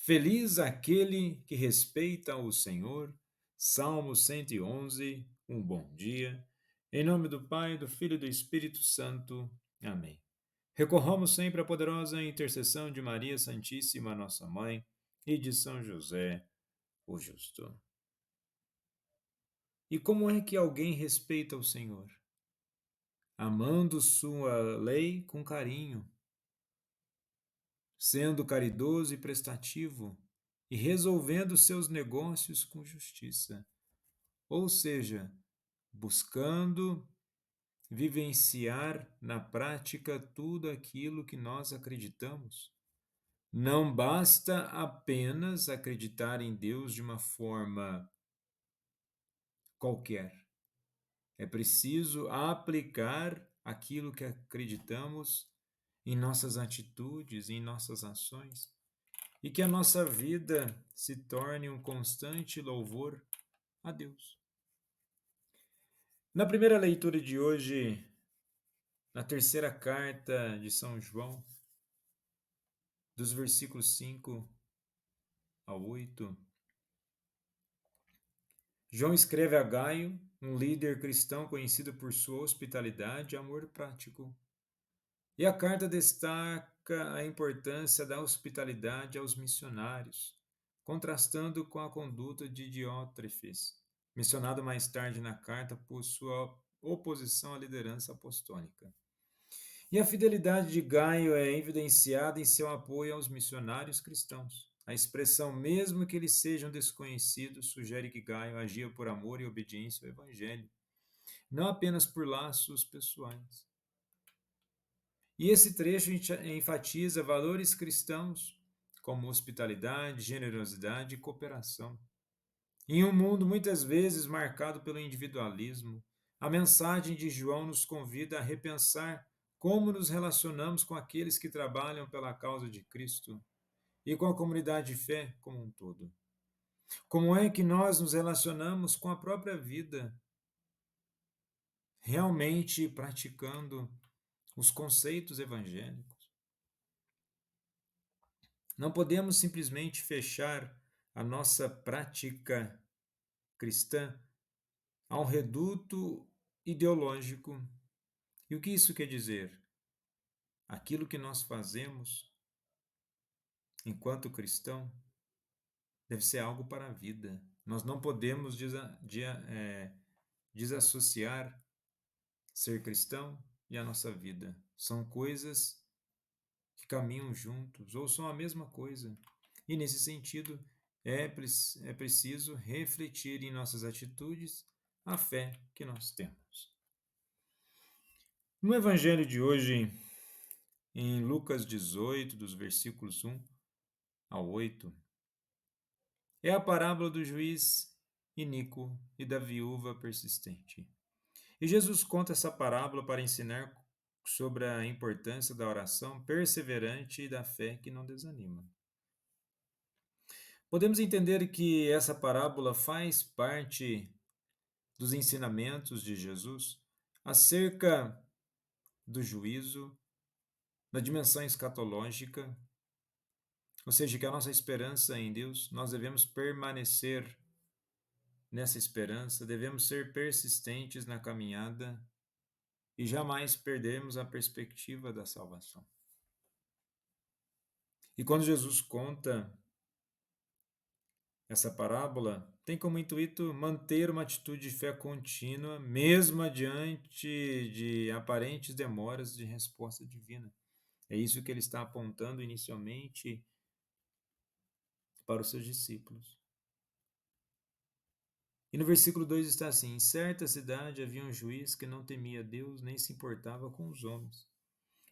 Feliz aquele que respeita o Senhor. Salmo 111. Um bom dia. Em nome do Pai, do Filho e do Espírito Santo. Amém. Recorramos sempre à poderosa intercessão de Maria Santíssima, nossa Mãe, e de São José, o Justo. E como é que alguém respeita o Senhor? Amando sua lei com carinho, sendo caridoso e prestativo, e resolvendo seus negócios com justiça. Ou seja, buscando vivenciar na prática tudo aquilo que nós acreditamos. Não basta apenas acreditar em Deus de uma forma qualquer. É preciso aplicar aquilo que acreditamos em nossas atitudes, em nossas ações, e que a nossa vida se torne um constante louvor a Deus. Na primeira leitura de hoje, na terceira carta de São João, dos versículos 5 ao 8, João escreve a Gaio, um líder cristão conhecido por sua hospitalidade e amor prático. E a carta destaca a importância da hospitalidade aos missionários, contrastando com a conduta de Diótrefes, mencionado mais tarde na carta por sua oposição à liderança apostólica. E a fidelidade de Gaio é evidenciada em seu apoio aos missionários cristãos. A expressão, mesmo que eles sejam desconhecidos, sugere que Gaio agia por amor e obediência ao Evangelho, não apenas por laços pessoais. E esse trecho enfatiza valores cristãos, como hospitalidade, generosidade e cooperação. Em um mundo muitas vezes marcado pelo individualismo, a mensagem de João nos convida a repensar como nos relacionamos com aqueles que trabalham pela causa de Cristo e com a comunidade de fé como um todo. Como é que nós nos relacionamos com a própria vida, realmente praticando os conceitos evangélicos? Não podemos simplesmente fechar a nossa prática cristã a um reduto ideológico. E o que isso quer dizer? Aquilo que nós fazemos enquanto cristão deve ser algo para a vida. Nós não podemos desassociar ser cristão e a nossa vida. São coisas que caminham juntos ou são a mesma coisa. E nesse sentido, é preciso refletir em nossas atitudes a fé que nós temos. No Evangelho de hoje, em Lucas 18, dos versículos 1 ao 8, é a parábola do juiz iníquo e da viúva persistente. E Jesus conta essa parábola para ensinar sobre a importância da oração perseverante e da fé que não desanima. Podemos entender que essa parábola faz parte dos ensinamentos de Jesus acerca do juízo, da dimensão escatológica, ou seja, que a nossa esperança em Deus, nós devemos permanecer nessa esperança, devemos ser persistentes na caminhada e jamais perdermos a perspectiva da salvação. E quando Jesus conta essa parábola, tem como intuito manter uma atitude de fé contínua, mesmo adiante de aparentes demoras de resposta divina. É isso que ele está apontando inicialmente para os seus discípulos. E no versículo 2 está assim: em certa cidade havia um juiz que não temia Deus nem se importava com os homens.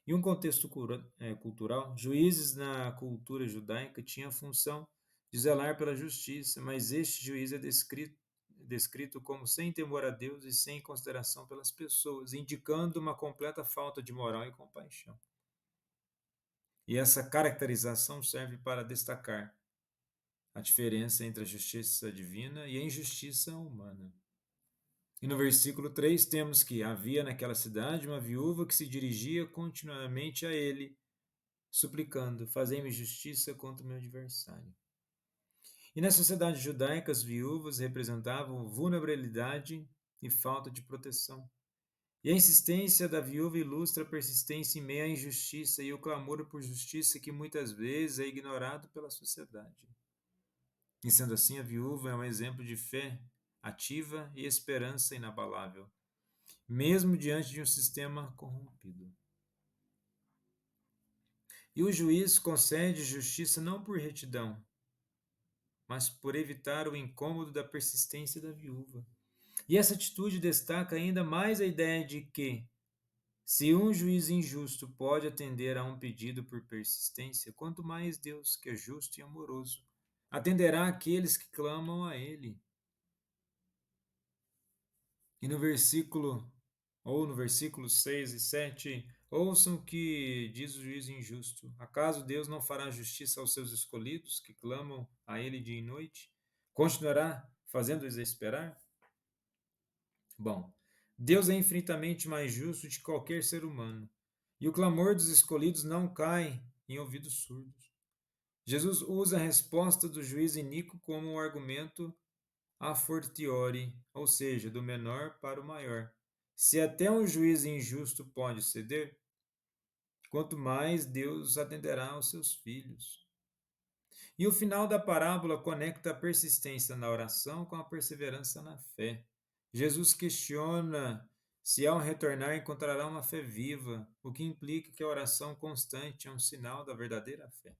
Em um contexto cultural, juízes na cultura judaica tinham a função de zelar pela justiça, mas este juiz é descrito como sem temor a Deus e sem consideração pelas pessoas, indicando uma completa falta de moral e compaixão. E essa caracterização serve para destacar a diferença entre a justiça divina e a injustiça humana. E no versículo 3 temos que havia naquela cidade uma viúva que se dirigia continuamente a ele, suplicando: fazei-me justiça contra o meu adversário. E na sociedade judaica, as viúvas representavam vulnerabilidade e falta de proteção. E a insistência da viúva ilustra a persistência em meio à injustiça e o clamor por justiça que muitas vezes é ignorado pela sociedade. E sendo assim, a viúva é um exemplo de fé ativa e esperança inabalável, mesmo diante de um sistema corrompido. E o juiz concede justiça não por retidão, mas por evitar o incômodo da persistência da viúva. E essa atitude destaca ainda mais a ideia de que, se um juiz injusto pode atender a um pedido por persistência, quanto mais Deus, que é justo e amoroso, atenderá àqueles que clamam a Ele. E no versículo 6 e 7, ouçam o que diz o juiz injusto. Acaso Deus não fará justiça aos seus escolhidos, que clamam a Ele dia e noite? Continuará fazendo-os esperar? Bom, Deus é infinitamente mais justo de qualquer ser humano, e o clamor dos escolhidos não cai em ouvidos surdos. Jesus usa a resposta do juiz iníquo como um argumento a fortiori, ou seja, do menor para o maior. Se até um juiz injusto pode ceder, quanto mais Deus atenderá aos seus filhos. E o final da parábola conecta a persistência na oração com a perseverança na fé. Jesus questiona se ao retornar encontrará uma fé viva, o que implica que a oração constante é um sinal da verdadeira fé.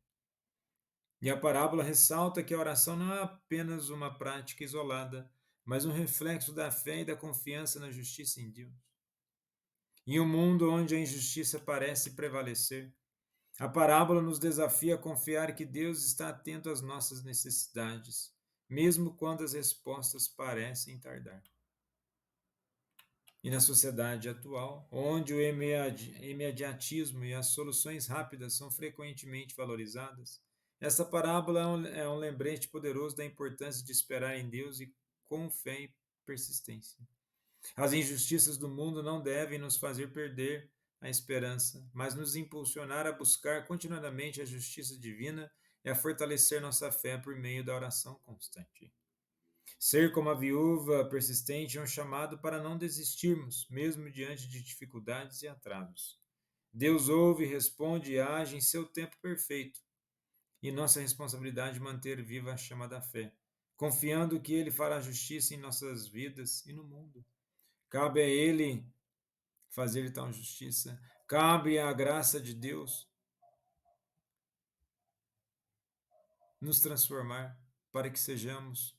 E a parábola ressalta que a oração não é apenas uma prática isolada, mas um reflexo da fé e da confiança na justiça em Deus. Em um mundo onde a injustiça parece prevalecer, a parábola nos desafia a confiar que Deus está atento às nossas necessidades, mesmo quando as respostas parecem tardar. E na sociedade atual, onde o imediatismo e as soluções rápidas são frequentemente valorizadas, essa parábola é um lembrete poderoso da importância de esperar em Deus e com fé e persistência. As injustiças do mundo não devem nos fazer perder a esperança, mas nos impulsionar a buscar continuadamente a justiça divina e a fortalecer nossa fé por meio da oração constante. Ser como a viúva persistente é um chamado para não desistirmos, mesmo diante de dificuldades e atrasos. Deus ouve, responde e age em seu tempo perfeito, e nossa responsabilidade é manter viva a chama da fé, confiando que Ele fará justiça em nossas vidas e no mundo. Cabe a Ele fazer tal justiça, cabe à graça de Deus nos transformar para que sejamos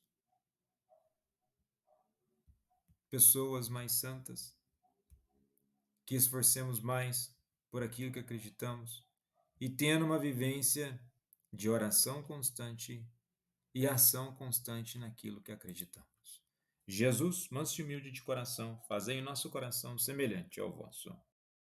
pessoas mais santas, que esforcemos mais por aquilo que acreditamos e tendo uma vivência de oração constante e ação constante naquilo que acreditamos. Jesus, manso e humilde de coração, fazei em nosso coração semelhante ao vosso.